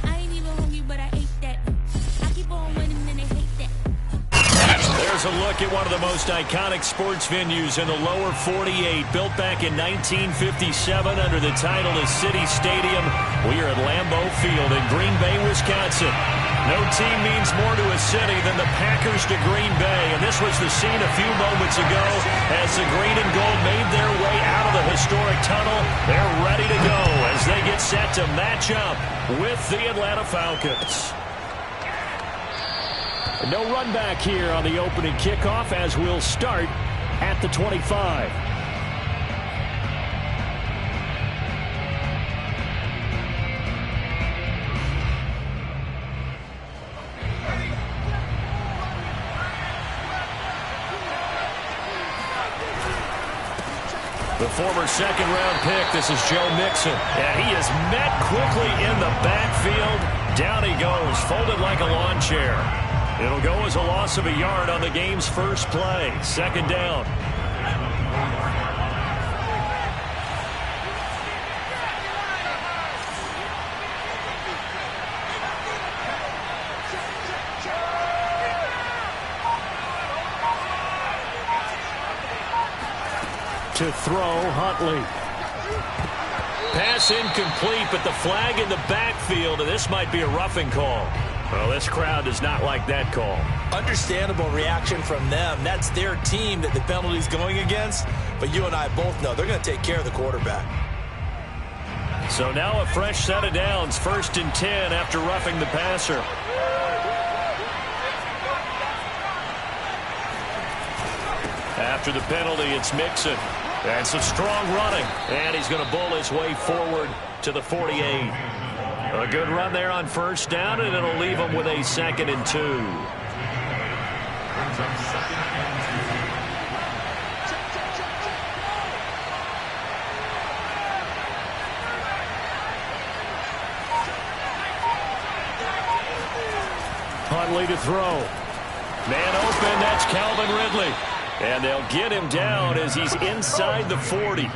I ain't even hungry, but I ate that. I keep on winning and they hate that. There's a look at one of the most iconic sports venues in the lower 48, built back in 1957 under the title of City Stadium. We are at Lambeau Field in Green Bay, Wisconsin. No team means more to a city than the Packers to Green Bay, and this was the scene a few moments ago as the green and gold made their way out of the historic tunnel. They're ready to go as they get set to match up with the Atlanta Falcons. No run back here on the opening kickoff as we'll start at the 25. The former second-round pick, this is Joe Mixon. And he is met quickly in the backfield. Down he goes, folded like a lawn chair. It'll go as a loss of a yard on the game's first play. Second down. To throw, Huntley. Pass incomplete, but the flag in the backfield, and this might be a roughing call. Well, this crowd does not like that call. Understandable reaction from them. That's their team that the penalty's going against. But you and I both know they're going to take care of the quarterback. So now a fresh set of downs. 1st and 10 after roughing the passer. After the penalty, it's Mixon. And some strong running. And he's going to bull his way forward to the 48. A good run there on 1st down, and it'll leave him with a 2nd and 2. Huntley to throw. Man open, that's Calvin Ridley. And they'll get him down as he's inside the 40.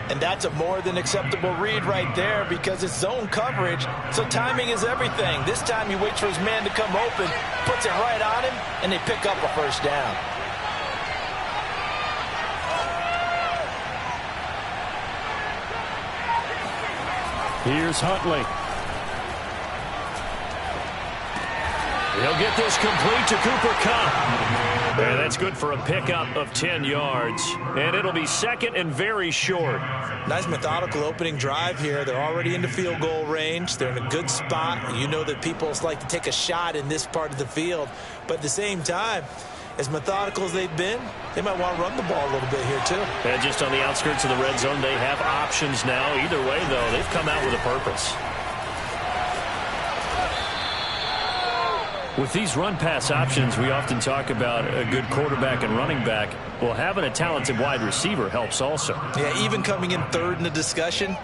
And that's a more than acceptable read right there because it's zone coverage, so timing is everything. This time he waits for his man to come open, puts it right on him, and they pick up a 1st down. Here's Huntley. He'll get this complete to Cooper Kupp. And that's good for a pickup of 10 yards. And it'll be 2nd and very short. Nice methodical opening drive here. They're already into field goal range. They're in a good spot. You know that people like to take a shot in this part of the field. But at the same time, as methodical as they've been, they might want to run the ball a little bit here too. And just on the outskirts of the red zone, they have options now. Either way, though, they've come out with a purpose. With these run-pass options, we often talk about a good quarterback and running back. Well, having a talented wide receiver helps also. Yeah, even coming in 3rd in the discussion,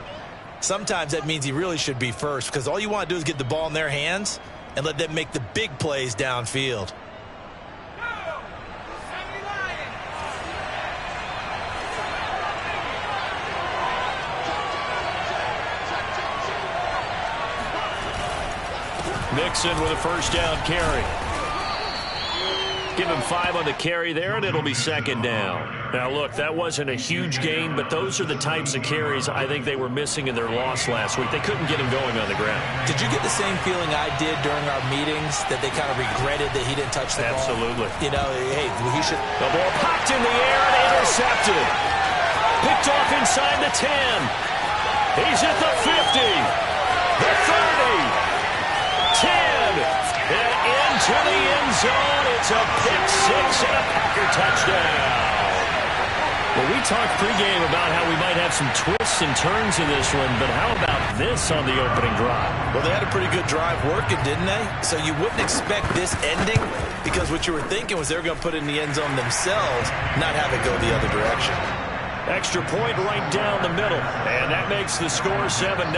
sometimes that means he really should be 1st because all you want to do is get the ball in their hands and let them make the big plays downfield. Mixon with a 1st down carry. Give him 5 on the carry there, and it'll be 2nd down. Now, look, that wasn't a huge gain, but those are the types of carries I think they were missing in their loss last week. They couldn't get him going on the ground. Did you get the same feeling I did during our meetings, that they kind of regretted that he didn't touch the ball? Absolutely. You know, hey, he should. The ball popped in the air and intercepted. Picked off inside the 10. He's at the 50. The 30. 10, and into the end zone. It's a pick 6 and a Packer touchdown. Well, we talked pregame about how we might have some twists and turns in this one, but how about this on the opening drive? Well, they had a pretty good drive working, didn't they? So you wouldn't expect this ending because what you were thinking was they were going to put it in the end zone themselves, not have it go the other direction. Extra point right down the middle, and that makes the score 7-0.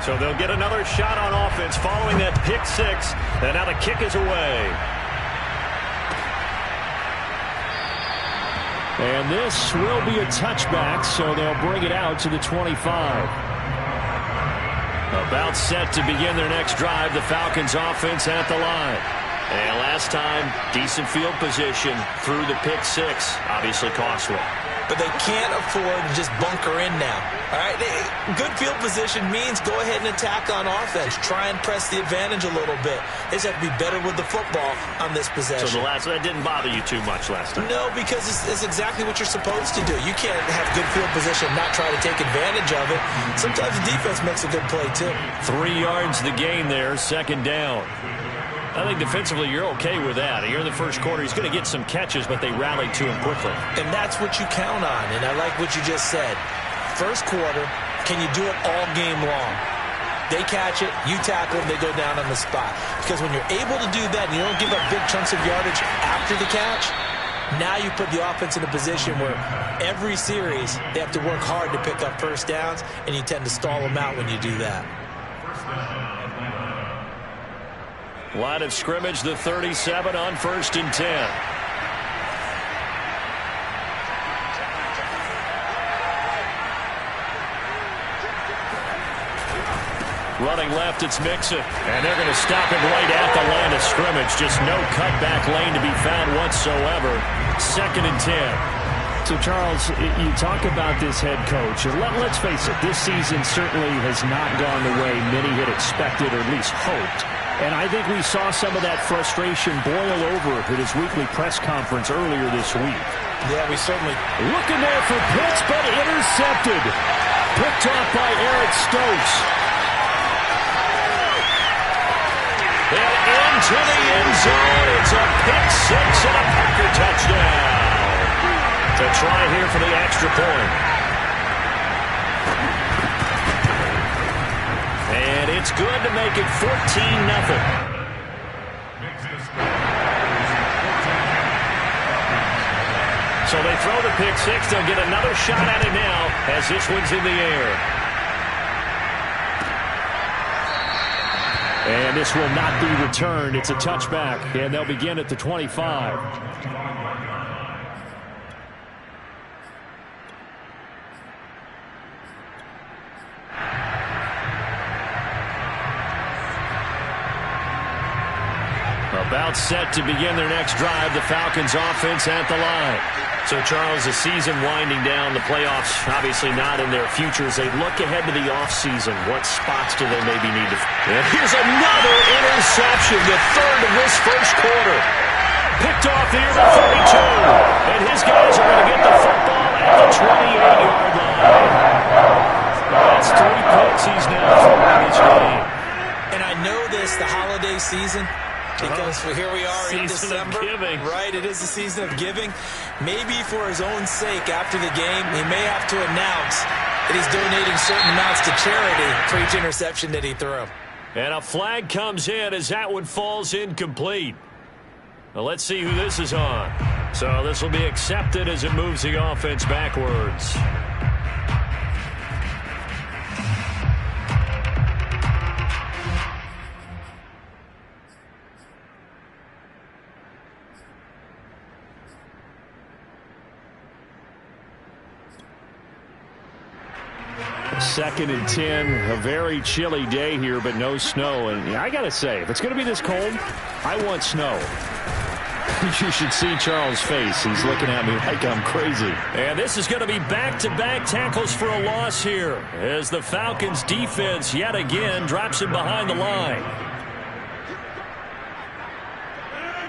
So they'll get another shot on offense following that pick 6. And now the kick is away. And this will be a touchback, so they'll bring it out to the 25. About set to begin their next drive, the Falcons offense at the line. And last time, decent field position through the pick six. Obviously costly. But they can't afford to just bunker in now. All right, good field position means go ahead and attack on offense. Try and press the advantage a little bit. They just have to be better with the football on this possession. So that didn't bother you too much last time? No, because it's exactly what you're supposed to do. You can't have good field position and not try to take advantage of it. Sometimes the defense makes a good play, too. 3 yards the gain there, second down. I think defensively you're okay with that. Here in the first quarter, he's going to get some catches, but they rallied to him quickly. And that's what you count on, and I like what you just said. First quarter, can you do it all game long? They catch it, you tackle them, they go down on the spot. Because when you're able to do that and you don't give up big chunks of yardage after the catch, now you put the offense in a position where every series they have to work hard to pick up first downs, and you tend to stall them out when you do that. Line of scrimmage, the 37 on 1st and 10. Running left, it's Mixon. And they're going to stop him right at the line of scrimmage. Just no cutback lane to be found whatsoever. 2nd and 10. So, Charles, you talk about this head coach. Let's face it, this season certainly has not gone the way many had expected or at least hoped. And I think we saw some of that frustration boil over at his weekly press conference earlier this week. Yeah, we certainly... Looking there for Pitts, but intercepted. Picked off by Eric Stokes. And into the end zone. It's a pick six and a Packer touchdown. To try here for the extra point. And it's good to make it 14-0. So they throw the pick six. They'll get another shot at it now as this one's in the air. And this will not be returned. It's a touchback, and they'll begin at the 25. About set to begin their next drive, the Falcons offense at the line. So, Charles, the season winding down, the playoffs obviously not in their futures. They look ahead to the offseason. What spots do they maybe need to... And here's another interception, the third of this first quarter. Picked off near the 32. And his guys are going to get the football at the 28-yard line. That's 3 picks he's now thrown in this game. And I know this, the holiday season... Because here we are in December, right? It is the season of giving. Maybe for his own sake after the game, he may have to announce that he's donating certain amounts to charity for each interception that he threw. And a flag comes in as that one falls incomplete. Well, let's see who this is on. So this will be accepted as it moves the offense backwards. Second and 10, a very chilly day here, but no snow. And I got to say, if it's going to be this cold, I want snow. You should see Charles' face. He's looking at me like I'm crazy. And this is going to be back-to-back tackles for a loss here as the Falcons' defense yet again drops him behind the line.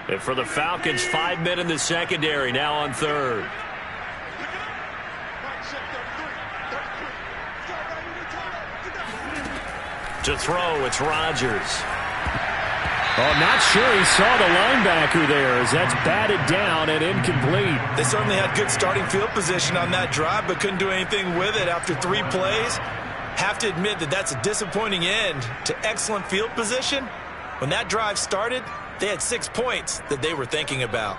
And for the Falcons, 5 men in the secondary, now on third. To throw, it's Rodgers. Oh, not sure he saw the linebacker there as that's batted down and incomplete. They certainly had good starting field position on that drive, but couldn't do anything with it after 3 plays. Have to admit that that's a disappointing end to excellent field position. When that drive started, they had 6 points that they were thinking about.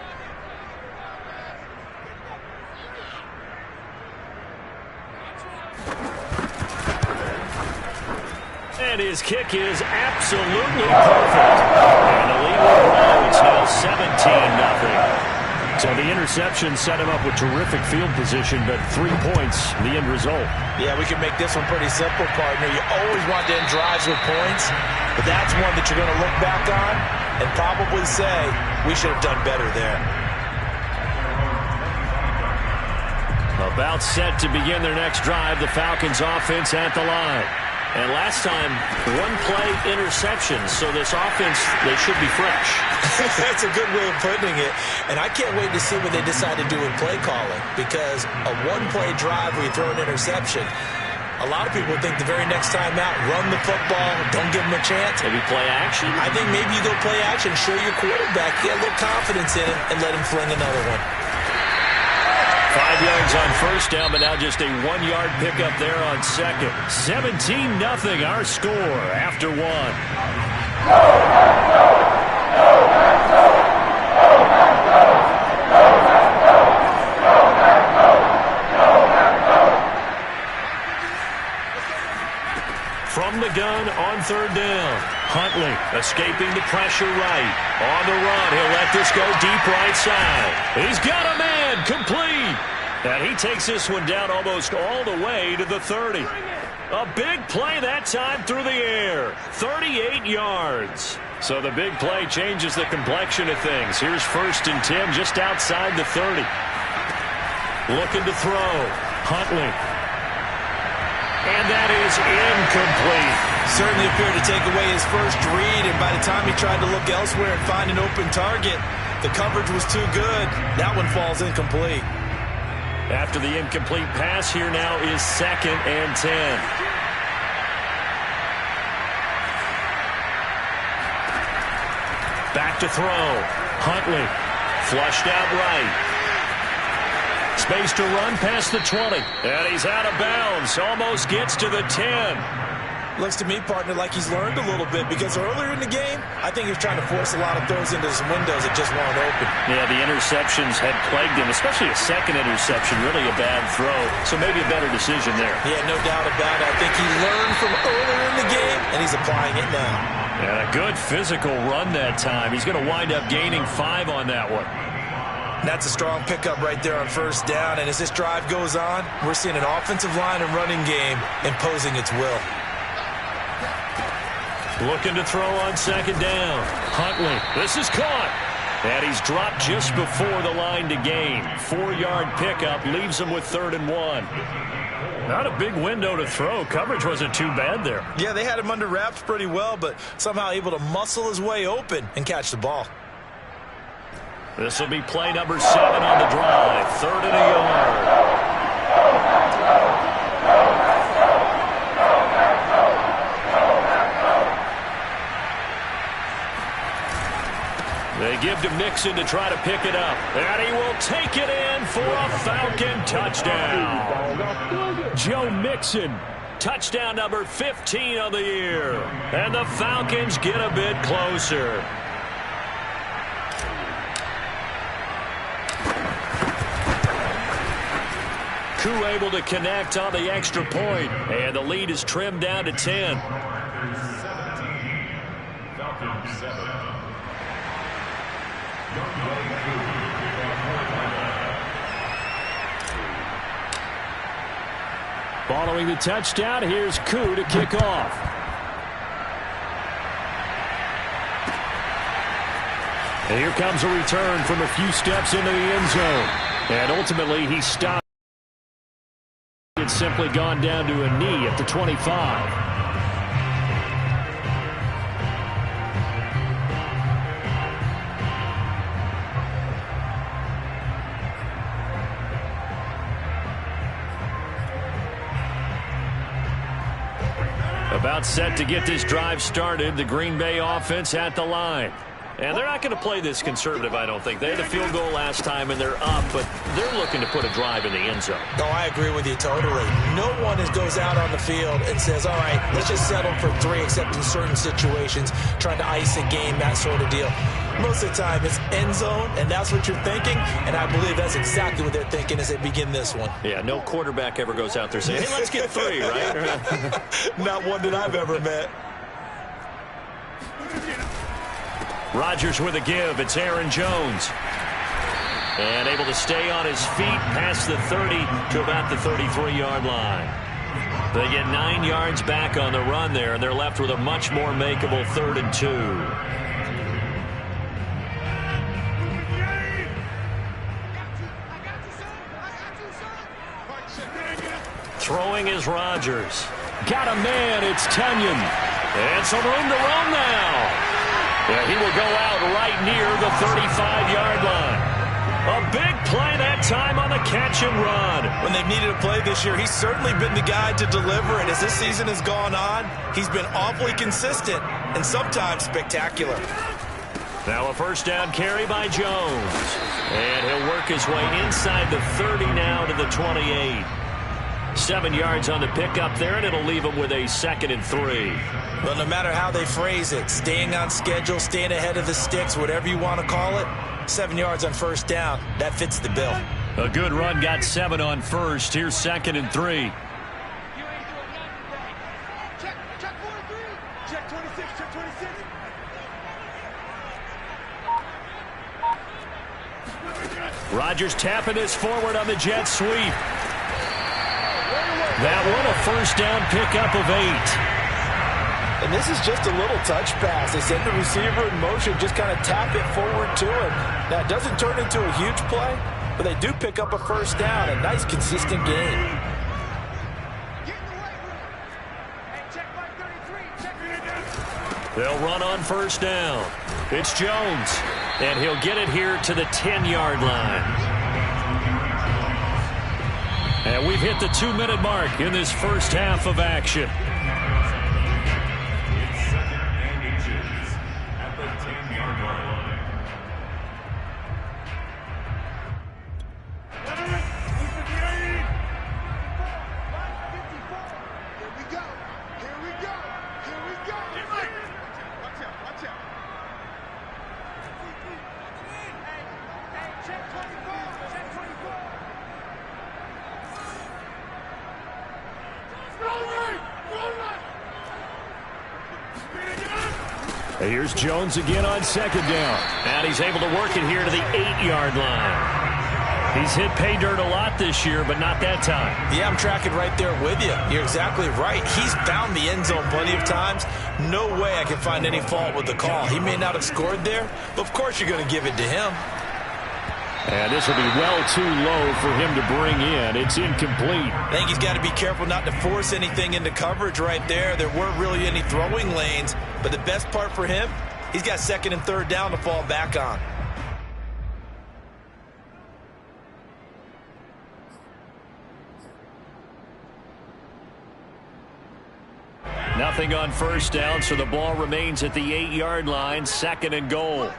And his kick is absolutely perfect. And the lead will grow. It's now 17-0. So the interception set him up with terrific field position, but 3 points, the end result. Yeah, we can make this one pretty simple, partner. You always want to end drives with points, but that's one that you're going to look back on and probably say, we should have done better there. About set to begin their next drive, the Falcons offense at the line. And last time, one-play interception, so this offense, they should be fresh. That's a good way of putting it. And I can't wait to see what they decide to do with play calling, because a one-play drive where you throw an interception, a lot of people think the very next time out, run the football, don't give them a chance. Maybe play action? I think maybe you go play action, show your quarterback, get a little confidence in him, and let him fling another one. 5 yards on first down, but now just a 1-yard pickup there on second. 17-0 our score after one. From the gun on third down. Huntley escaping the pressure right. On the run, he'll let this go deep right side. He's got a man, complete. And he takes this one down almost all the way to the 30. A big play that time through the air. 38 yards. So the big play changes the complexion of things. Here's 1st and 10 just outside the 30. Looking to throw. Huntley. And that is incomplete. Certainly appeared to take away his first read, and by the time he tried to look elsewhere and find an open target, the coverage was too good. That one falls incomplete. After the incomplete pass, here now is 2nd and 10. Back to throw. Huntley flushed out right. Space to run past the 20. And he's out of bounds. Almost gets to the 10. Looks to me, partner, like he's learned a little bit, because earlier in the game, I think he was trying to force a lot of throws into some windows that just weren't open. Yeah, the interceptions had plagued him, especially a second interception, really a bad throw. So maybe a better decision there. Yeah, no doubt about it. I think he learned from earlier in the game, and he's applying it now. And a good physical run that time. He's going to wind up gaining 5 on that one. That's a strong pickup right there on first down, and as this drive goes on, we're seeing an offensive line and running game imposing its will. Looking to throw on 2nd down. Huntley, this is caught. And he's dropped just before the line to gain. 4-yard pickup leaves him with 3rd and 1. Not a big window to throw. Coverage wasn't too bad there. Yeah, they had him under wraps pretty well, but somehow able to muscle his way open and catch the ball. This will be play number 7 on the drive. 3rd and a yard. They give to Mixon to try to pick it up. And he will take it in for a Falcon touchdown. Joe Mixon, touchdown number 15 of the year. And the Falcons get a bit closer. Koo able to connect on the extra point. And the lead is trimmed down to 10. Falcons 7. Following the touchdown, here's Koo to kick off. And here comes a return from a few steps into the end zone. And ultimately, he stopped. It's simply gone down to a knee at the 25. About set to get this drive started. The Green Bay offense at the line. And they're not going to play this conservative, I don't think. They had a field goal last time, and they're up, but they're looking to put a drive in the end zone. No, I agree with you totally. No one goes out on the field and says, all right, let's just settle for 3, except in certain situations, trying to ice a game, that sort of deal. Most of the time, it's end zone, and that's what you're thinking, and I believe that's exactly what they're thinking as they begin this one. Yeah, no quarterback ever goes out there saying, hey, let's get 3, right? Not one that I've ever met. Rodgers with a give. It's Aaron Jones. And able to stay on his feet past the 30 to about the 33-yard line. They get 9 yards back on the run there, and they're left with a much more makeable 3rd and 2. Throwing is Rodgers. Got a man, it's Tunyon. And some room to roam now. Yeah, he will go out right near the 35-yard line. A big play that time on the catch and run. When they've needed a play this year, he's certainly been the guy to deliver. And as this season has gone on, he's been awfully consistent and sometimes spectacular. Now a first down carry by Jones. And he'll work his way inside the 30 now to the 28. 7 yards on the pickup there, and it'll leave him with a 2nd and 3. Well, no matter how they phrase it, staying on schedule, staying ahead of the sticks, whatever you want to call it, 7 yards on first down, that fits the bill. A good run, got 7 on first. Here's 2nd and 3. Check 43. Check 26. Check 26. Rodgers tapping this forward on the jet sweep. That one a first down pickup of 8. And this is just a little touch pass. They send the receiver in motion, just kind of tap it forward to him. Now, it doesn't turn into a huge play, but they do pick up a first down. A nice, consistent game. They'll run on first down. It's Jones, and he'll get it here to the 10-yard line. And we've hit the 2-minute mark in this first half of action. Here's Jones again on second down. And he's able to work it here to the 8-yard line. He's hit pay dirt a lot this year, but not that time. Yeah, I'm tracking right there with you. You're exactly right. He's found the end zone plenty of times. No way I can find any fault with the call. He may not have scored there, but of course you're going to give it to him. And this will be well too low for him to bring in. It's incomplete. I think he's got to be careful not to force anything into coverage right there. There weren't really any throwing lanes, but the best part for him, he's got 2nd and 3rd down to fall back on. Nothing on first down, so the ball remains at the 8-yard line, 2nd and goal.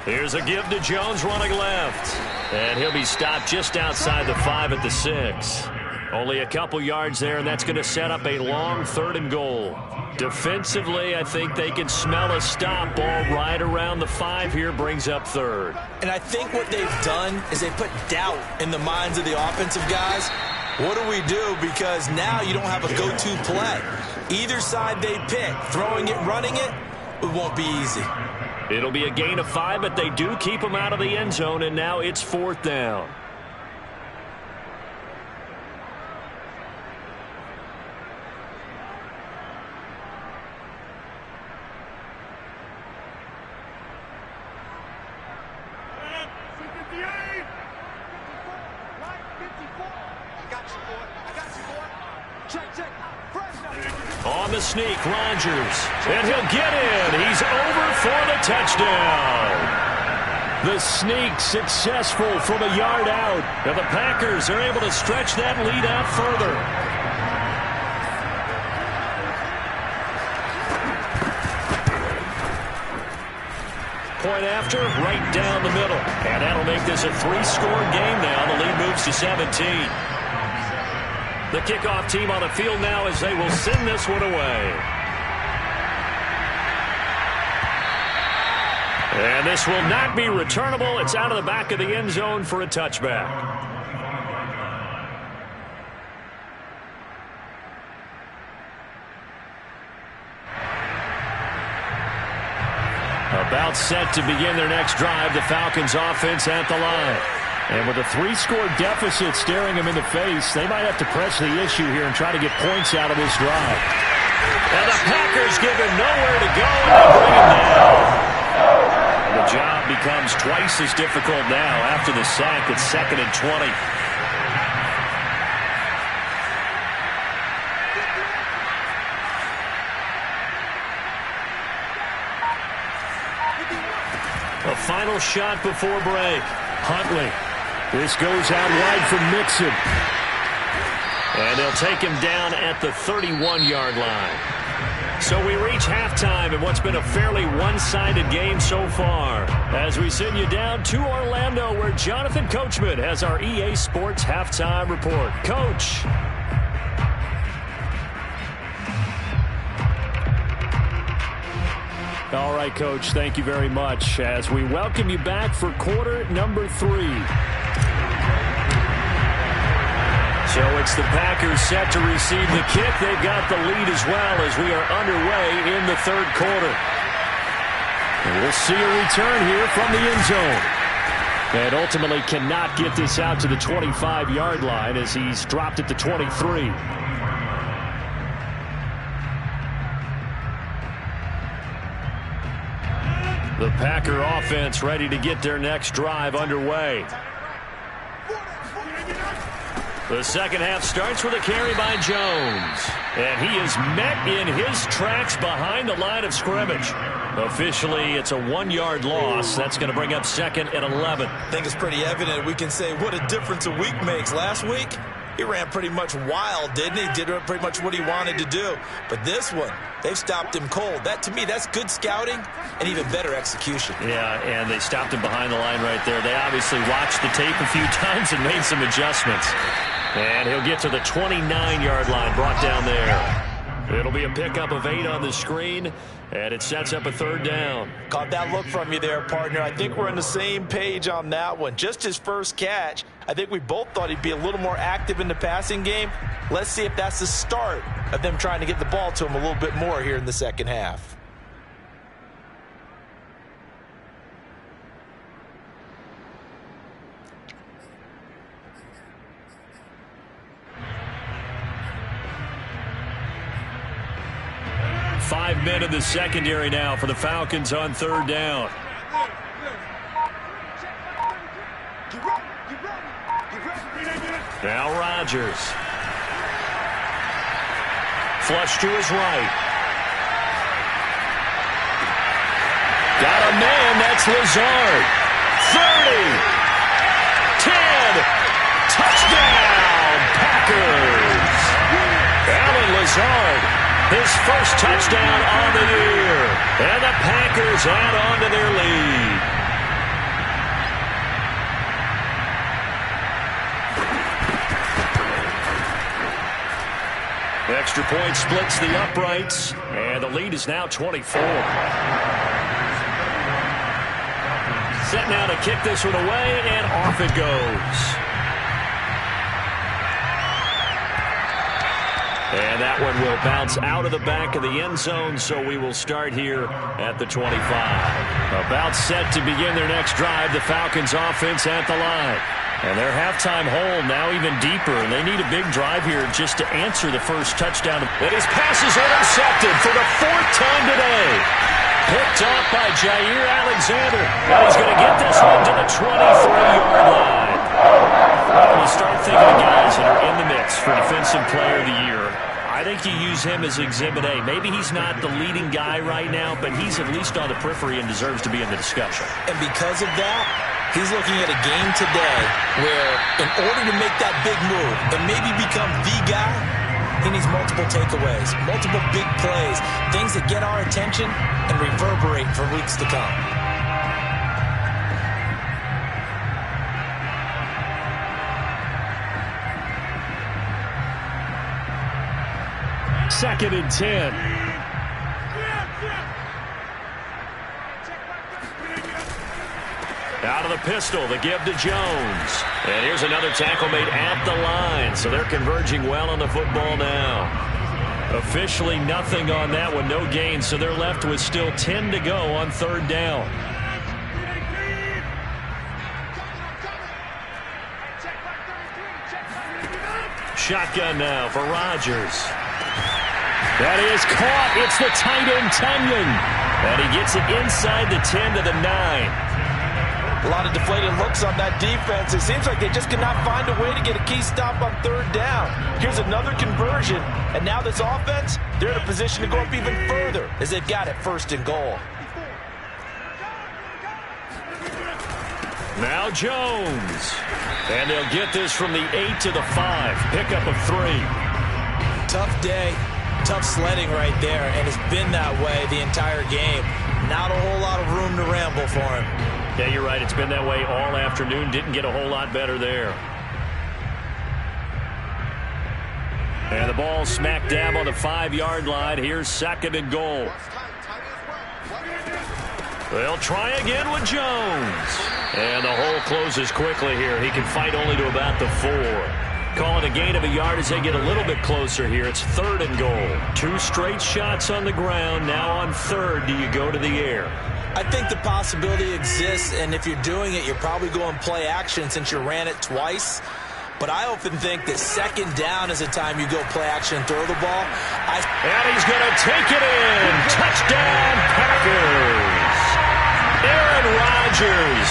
Here's a give to Jones running left. And he'll be stopped just outside the 5 at the 6. Only a couple yards there, and that's going to set up a long 3rd and goal. Defensively, I think they can smell a stop. Ball right around the 5 here, brings up 3rd. And I think what they've done is they put doubt in the minds of the offensive guys. What do we do? Because now you don't have a go-to play. Either side they pick, throwing it, running it, it won't be easy. It'll be a gain of 5, but they do keep him out of the end zone, and now it's 4th down. On the sneak, Rodgers, and he'll get in. He's over for the touchdown. The sneak successful from a yard out. And the Packers are able to stretch that lead out further. Point after, right down the middle. And that'll make this a 3-score game now. The lead moves to 17. The kickoff team on the field now as they will send this one away. And this will not be returnable. It's out of the back of the end zone for a touchback. About set to begin their next drive, the Falcons offense at the line. And with a 3-score deficit staring them in the face, they might have to press the issue here and try to get points out of this drive. And the Packers give him nowhere to go, and they bring him down. And the job becomes twice as difficult now after the sack. It's 2nd and 20. A final shot before break. Huntley. This goes out wide for Mixon. And they'll take him down at the 31-yard line. So we reach halftime in what's been a fairly one-sided game so far. As we send you down to Orlando, where Jonathan Coachman has our EA Sports halftime report. Coach. All right, Coach, thank you very much as we welcome you back for quarter number 3. So it's the Packers set to receive the kick. They've got the lead as well as we are underway in the third quarter. And we'll see a return here from the end zone. And ultimately cannot get this out to the 25-yard line as he's dropped at the 23. The Packer offense ready to get their next drive underway. The second half starts with a carry by Jones. And he is met in his tracks behind the line of scrimmage. Officially, it's a 1-yard loss. That's going to bring up 2nd and 11. I think it's pretty evident. We can say what a difference a week makes. Last week, he ran pretty much wild, didn't he? Did pretty much what he wanted to do. But this one, they've stopped him cold. That, to me, that's good scouting and even better execution. Yeah, and they stopped him behind the line right there. They obviously watched the tape a few times and made some adjustments. And he'll get to the 29-yard line, brought down there. It'll be a pickup of 8 on the screen, and it sets up a 3rd down. Caught that look from you there, partner. I think we're on the same page on that one. Just his first catch. I think we both thought he'd be a little more active in the passing game. Let's see if that's the start of them trying to get the ball to him a little bit more here in the second half. Five men in the secondary now for the Falcons on 3rd down. Now Rodgers. Flush to his right. Got a man, that's Lazard. 30. 10. Touchdown, Packers. Allen Lazard. His first touchdown on the year. And the Packers add on to their lead. Extra point splits the uprights. And the lead is now 24. Set now to kick this one away, and off it goes. And that one will bounce out of the back of the end zone, so we will start here at the 25. About set to begin their next drive, the Falcons offense at the line. And their halftime hole now even deeper, and they need a big drive here just to answer the first touchdown. And his pass is intercepted for the 4th time today. Picked off by Jair Alexander. Now he's going to get this one to the 23-yard line. When you start thinking of guys that are in the mix for Defensive Player of the Year, I think you use him as Exhibit A. Maybe he's not the leading guy right now, but he's at least on the periphery and deserves to be in the discussion. And because of that, he's looking at a game today where in order to make that big move and maybe become the guy, he needs multiple takeaways, multiple big plays, things that get our attention and reverberate for weeks to come. Second and 10. Out of the pistol, the give to Jones. And here's another tackle made at the line, so they're converging well on the football now. Officially nothing on that one, no gain, so they're left with still 10 to go on third down. Shotgun now for Rodgers. That is caught. It's the tight end, Tunyon. And he gets it inside the 10 to the 9. A lot of deflated looks on that defense. It seems like they just cannot find a way to get a key stop on third down. Here's another conversion, and now this offense, they're in a position to go up even further as they've got it first and goal. Now Jones. And they'll get this from the 8 to the 5. Pickup of 3. Tough day, tough sledding right there, and it's been that way the entire game. Not a whole lot of room to ramble for him. Yeah, you're right. It's been that way all afternoon. Didn't get a whole lot better there. And the ball smack dab on the 5-yard line. Here's second and goal. They'll try again with Jones. And the hole closes quickly here. He can fight only to about the 4. Call it a gain of a yard as they get a little bit closer here. It's third and goal. 2 straight shots on the ground. Now on third, do you go to the air? I think the possibility exists, and if you're doing it, you're probably going play action since you ran it twice. But I often think that second down is the time you go play action and throw the ball. And he's going to take it in. Touchdown, Packers. Aaron Rodgers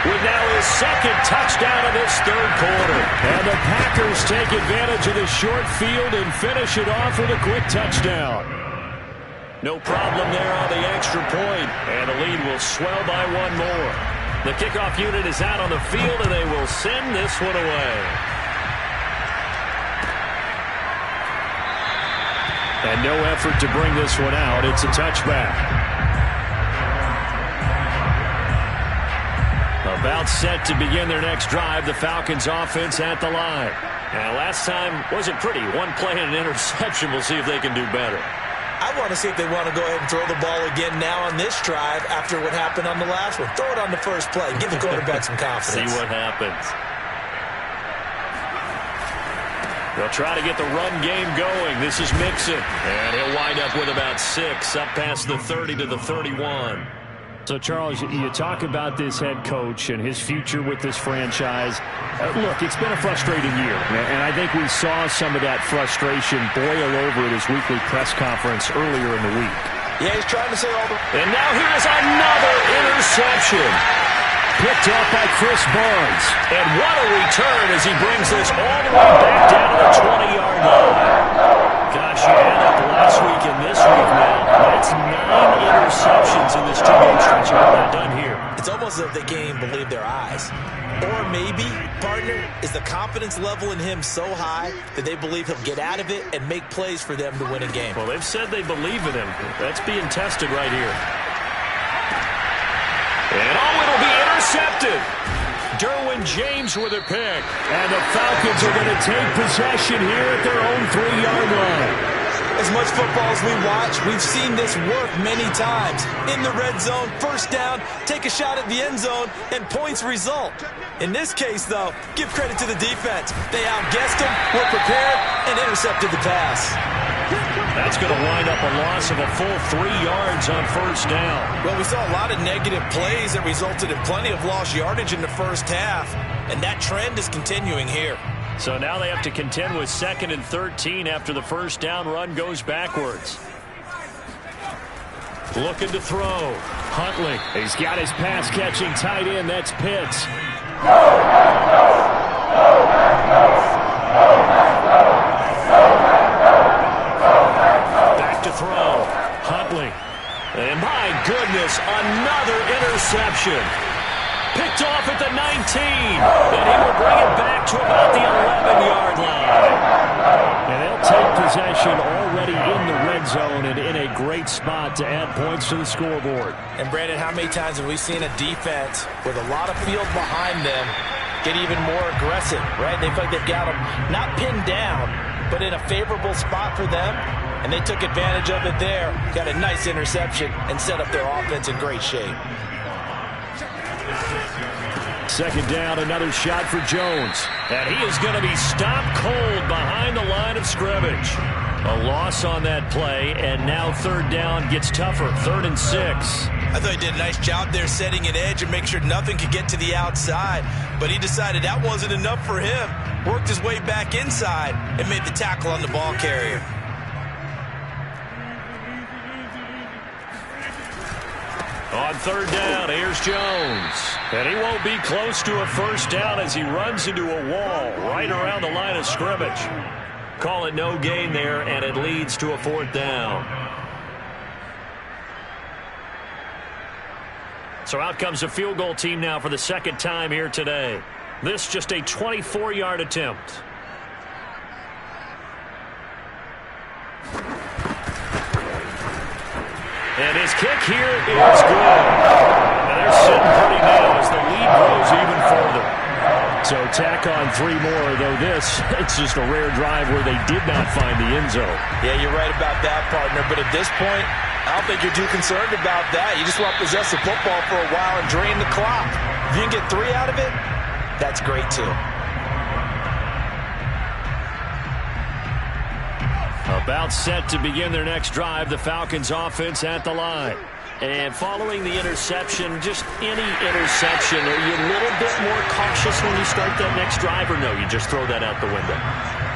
with now his second touchdown of this third quarter. And the Packers take advantage of the short field and finish it off with a quick touchdown. No problem there on the extra point, and the lead will swell by 1 more. The kickoff unit is out on the field, and they will send this one away. And no effort to bring this one out. It's a touchback. About set to begin their next drive, the Falcons offense at the line. And last time wasn't pretty. 1 play and an interception. We'll see if they can do better. I want to see if they want to go ahead and throw the ball again now on this drive after what happened on the last one. Throw it on the first play. Give the quarterback some confidence. See what happens. They'll try to get the run game going. This is Mixon. And he'll wind up with about 6 up past the 30 to the 31. So, Charles, you talk about this head coach and his future with this franchise. Look, it's been a frustrating year, and I think we saw some of that frustration boil over at his weekly press conference earlier in the week. Yeah, he's trying to say all the... And now here's another interception. Picked up by Chris Barnes. And what a return as he brings this all the way back down to the 20-yard line. Gosh, you add up last week and this week now. That's 9 interceptions in this 2-game stretch. How that done here? It's almost as if they can't even believe their eyes. Or maybe, partner, is the confidence level in him so high that they believe he'll get out of it and make plays for them to win a game. Well, they've said they believe in him. That's being tested right here. And it'll be intercepted. Derwin James with a pick. And the Falcons are going to take possession here at their own 3-yard line. As much football as we watch, we've seen this work many times. In the red zone, first down, take a shot at the end zone, and points result. In this case, though, give credit to the defense. They outguessed them, were prepared, and intercepted the pass. That's going to wind up a loss of a full 3 yards on first down. Well, we saw a lot of negative plays that resulted in plenty of lost yardage in the first half, and that trend is continuing here. So now they have to contend with 2nd and 13 after the first down run goes backwards. Looking to throw. Huntley. He's got his pass-catching tight end. That's Pitts. Back to throw. Huntley. And my goodness, another interception. Picked off at the 19. And he will bring it back to about the 11-yard line. And they'll take possession already in the red zone and in a great spot to add points to the scoreboard. And, Brandon, how many times have we seen a defense with a lot of field behind them get even more aggressive, right? They feel like they've got them not pinned down, but in a favorable spot for them. And they took advantage of it there. Got a nice interception and set up their offense in great shape. second down, another shot for Jones. And he is going to be stopped cold behind the line of scrimmage. A loss on that play, and now third down gets tougher. 3rd and 6. I thought he did a nice job there setting an edge and make sure nothing could get to the outside. But he decided that wasn't enough for him. Worked his way back inside and made the tackle on the ball carrier. On 3rd down, here's Jones. And he won't be close to a first down as he runs into a wall right around the line of scrimmage. Call it no gain there, and it leads to a 4th down. So out comes a field goal team now for the second time here today. This just a 24-yard attempt. And his kick here is good. And they're sitting pretty now as the lead grows even further. So tack on 3 more, though it's just a rare drive where they did not find the end zone. Yeah, you're right about that, partner. But at this point, I don't think you're too concerned about that. You just want to possess the football for a while and drain the clock. If you can get 3 out of it, that's great too. About set to begin their next drive, the Falcons offense at the line. And following the interception, just any interception, are you a little bit more cautious when you start that next drive, or no, you just throw that out the window?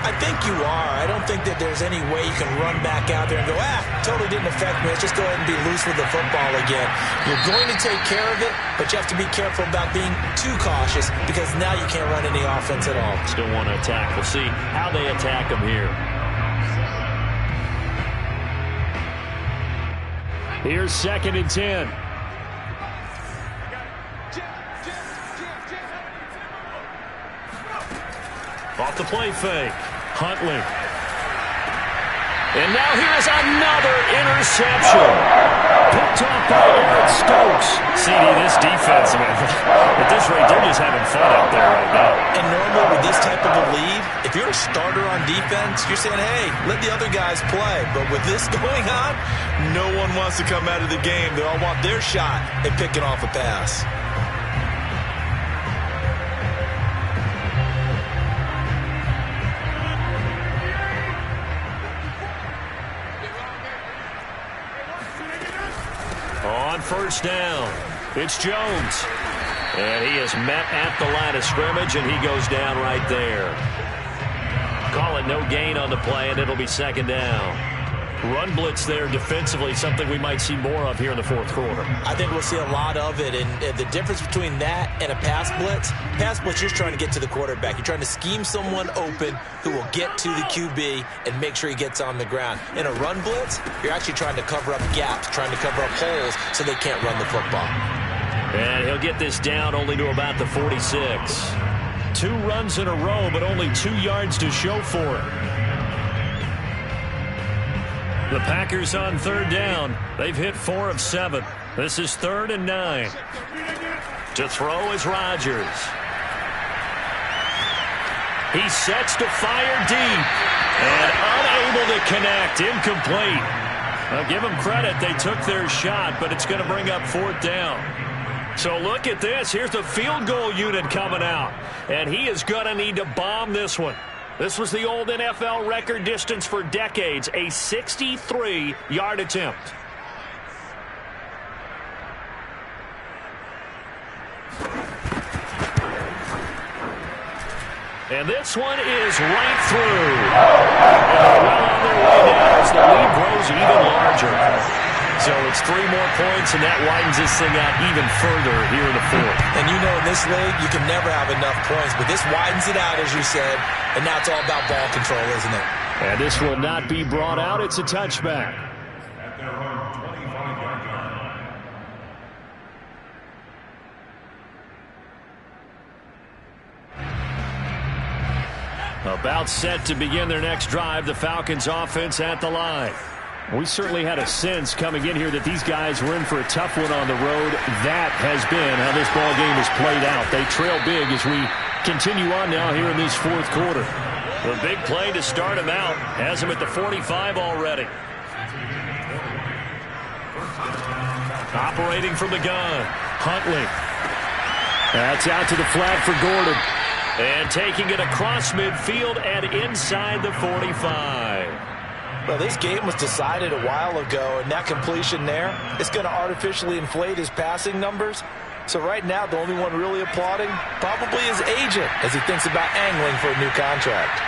I think you are. I don't think that there's any way you can run back out there and go, totally didn't affect me. Let's just go ahead and be loose with the football again. You're going to take care of it, but you have to be careful about being too cautious because now you can't run any offense at all. Still want to attack. We'll see how they attack them here. Here's 2nd and 10. Off the play fake. Huntley. And now here's another interception. Picked off by Eric Stokes. CD, this defense, man, at this rate, they're just having fun out there right now. And normally with this type of a lead, if you're a starter on defense, you're saying, hey, let the other guys play. But with this going on, no one wants to come out of the game. They all want their shot at picking off a pass. On 1st down, it's Jones. And he is met at the line of scrimmage, and he goes down right there. Call it no gain on the play, and it'll be 2nd down. Run blitz there defensively, something we might see more of here in the 4th quarter. I think we'll see a lot of it, and the difference between that and a pass blitz, you're trying to get to the quarterback. You're trying to scheme someone open who will get to the QB and make sure he gets on the ground. In a run blitz, you're actually trying to cover up gaps, trying to cover up holes so they can't run the football. And he'll get this down only to about the 46. 2 runs in a row, but only 2 yards to show for it. The Packers on 3rd down. They've hit 4 of 7. This is 3rd and 9. To throw is Rodgers. He sets to fire deep. And unable to connect. Incomplete. I'll give them credit. They took their shot, but it's going to bring up 4th down. So look at this. Here's the field goal unit coming out. And he is going to need to bomb this one. This was the old NFL record distance for decades, a 63-yard attempt. And this one is right through. Well on their way down as the lead grows even larger. So it's 3 more points, and that widens this thing out even further here in the 4th. And you know in this league, you can never have enough points, but this widens it out, as you said, and now it's all about ball control, isn't it? And this will not be brought out. It's a touchback. About set to begin their next drive, the Falcons offense at the line. We certainly had a sense coming in here that these guys were in for a tough one on the road. That has been how this ball game has played out. They trail big as we continue on now here in this 4th quarter. The big play to start him out has him at the 45 already. Operating from the gun, Huntley. That's out to the flat for Gordon. And taking it across midfield and inside the 45. Well, this game was decided a while ago, and that completion there, it's going to artificially inflate his passing numbers. So right now, the only one really applauding probably his agent as he thinks about angling for a new contract.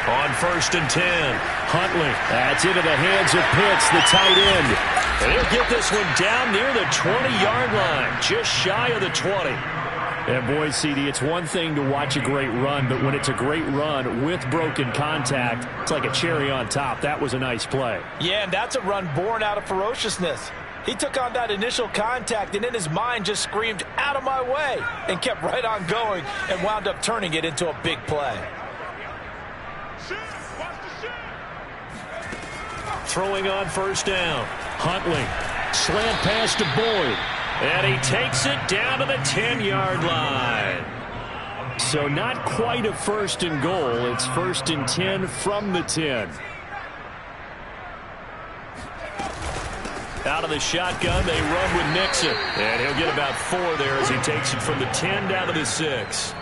On 1st and 10, Huntley. That's into the hands of Pitts, the tight end. and he'll get this one down near the 20-yard line, just shy of the 20. And boy, CD, it's one thing to watch a great run, but when it's a great run with broken contact, it's like a cherry on top. That was a nice play. Yeah, and that's a run born out of ferociousness. He took on that initial contact and in his mind just screamed, "Out of my way," and kept right on going and wound up turning it into a big play. Throwing on 1st down. Huntley, slant pass to Boyd. And he takes it down to the 10-yard line. So not quite a 1st and goal. It's 1st and 10 from the 10. Out of the shotgun, they run with Nixon. And he'll get about 4 there as he takes it from the 10 down to the 6.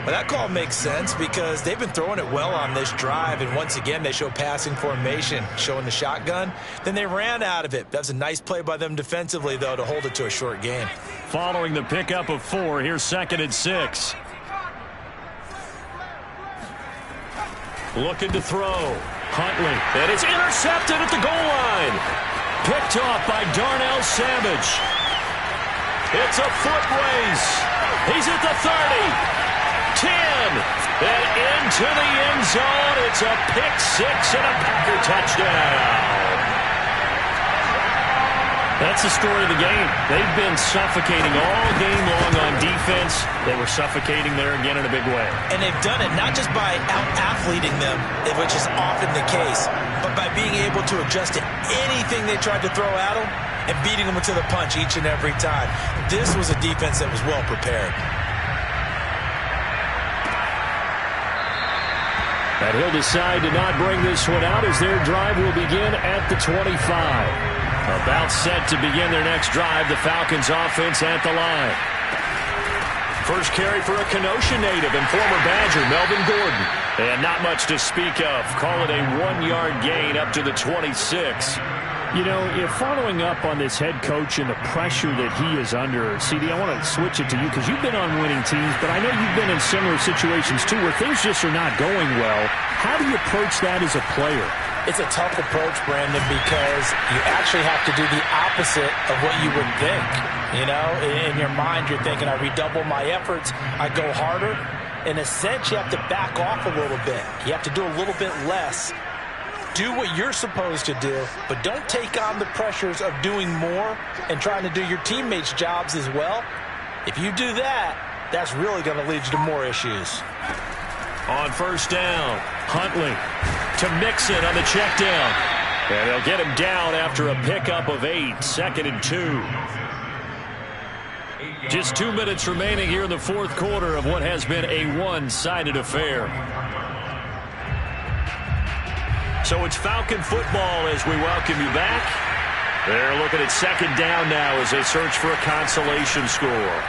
Well, that call makes sense because they've been throwing it well on this drive, and once again they show passing formation, showing the shotgun. Then they ran out of it. That's a nice play by them defensively, though, to hold it to a short game. Following the pickup of 4, here's 2nd and 6. Looking to throw. Huntley. And it's intercepted at the goal line. Picked off by Darnell Savage. It's a foot race. He's at the 30. 10, and into the end zone. It's a pick 6 and a Packer touchdown. That's the story of the game. They've been suffocating all game long on defense. They were suffocating there again in a big way. And they've done it not just by out-athleting them, which is often the case, but by being able to adjust to anything they tried to throw at them and beating them to the punch each and every time. This was a defense that was well prepared. And he'll decide to not bring this one out as their drive will begin at the 25. About set to begin their next drive, the Falcons offense at the line. First carry for a Kenosha native and former Badger, Melvin Gordon. And not much to speak of. Call it a 1-yard gain up to the 26. You know, if following up on this head coach and the pressure that he is under, CD, I want to switch it to you because you've been on winning teams, but I know you've been in similar situations too where things just are not going well. How do you approach that as a player? It's a tough approach, Brandon, because you actually have to do the opposite of what you would think. You know, in your mind, you're thinking, I redouble my efforts, I go harder. In a sense, you have to back off a little bit. You have to do a little bit less. Do what you're supposed to do, but don't take on the pressures of doing more and trying to do your teammates' jobs as well. If you do that, that's really going to lead you to more issues. On 1st down, Huntley to Mixon on the check down. And they'll get him down after a pickup of 8, 2nd and 2. Just 2 minutes remaining here in the 4th quarter of what has been a one-sided affair. So it's Falcon football as we welcome you back. They're looking at 2nd down now as they search for a consolation score.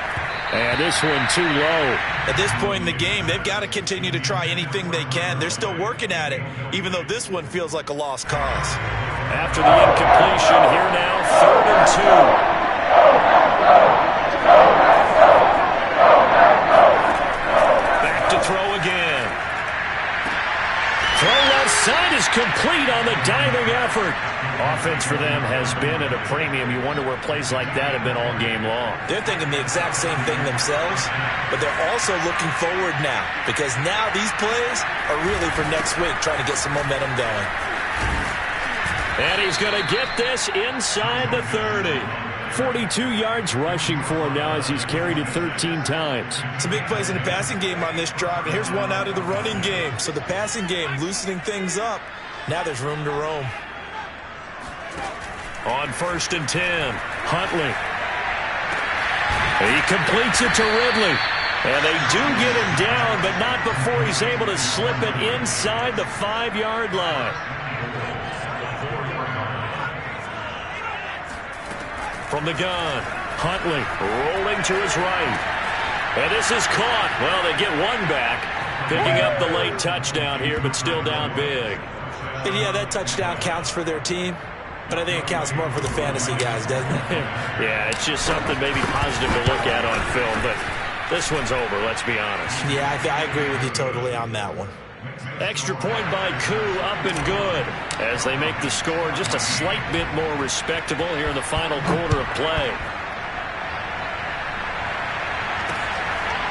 And this one too low. At this point in the game, they've got to continue to try anything they can. They're still working at it, even though this one feels like a lost cause. After the incompletion, here now, 3rd and 2. Back to throw again. Throw left side is complete on the diving effort. Offense for them has been at a premium. You wonder where plays like that have been all game long. They're thinking the exact same thing themselves, but they're also looking forward now because now these plays are really for next week, trying to get some momentum going. And he's going to get this inside the 30. 42 yards rushing for him now as he's carried it 13 times. Some big plays in the passing game on this drive, and here's one out of the running game. So the passing game loosening things up. Now there's room to roam. On 1st and 10, Huntley. He completes it to Ridley. And they do get him down, but not before he's able to slip it inside the 5-yard line. From the gun, Huntley rolling to his right. And this is caught. Well, they get one back. Picking up the late touchdown here, but still down big. And yeah, that touchdown counts for their team, but I think it counts more for the fantasy guys, doesn't it? Yeah, it's just something maybe positive to look at on film, but this one's over, let's be honest. Yeah, I agree with you totally on that one. Extra point by Koo, up and good, as they make the score just a slight bit more respectable here in the final quarter of play.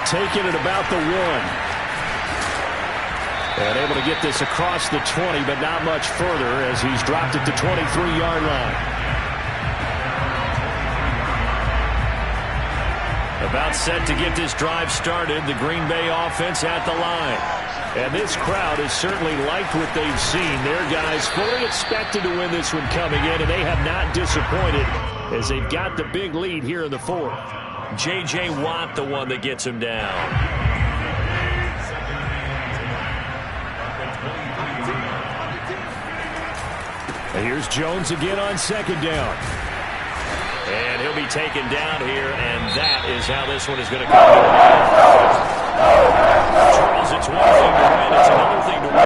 Taking it about the 1. And able to get this across the 20, but not much further as he's dropped it to 23-yard line. About set to get this drive started, the Green Bay offense at the line. And this crowd has certainly liked what they've seen. Their guys fully expected to win this one coming in, and they have not disappointed as they've got the big lead here in the 4th. J.J. Watt, the one that gets him down. And here's Jones again on 2nd down. And he'll be taken down here, and that is how this one is going to come to an end.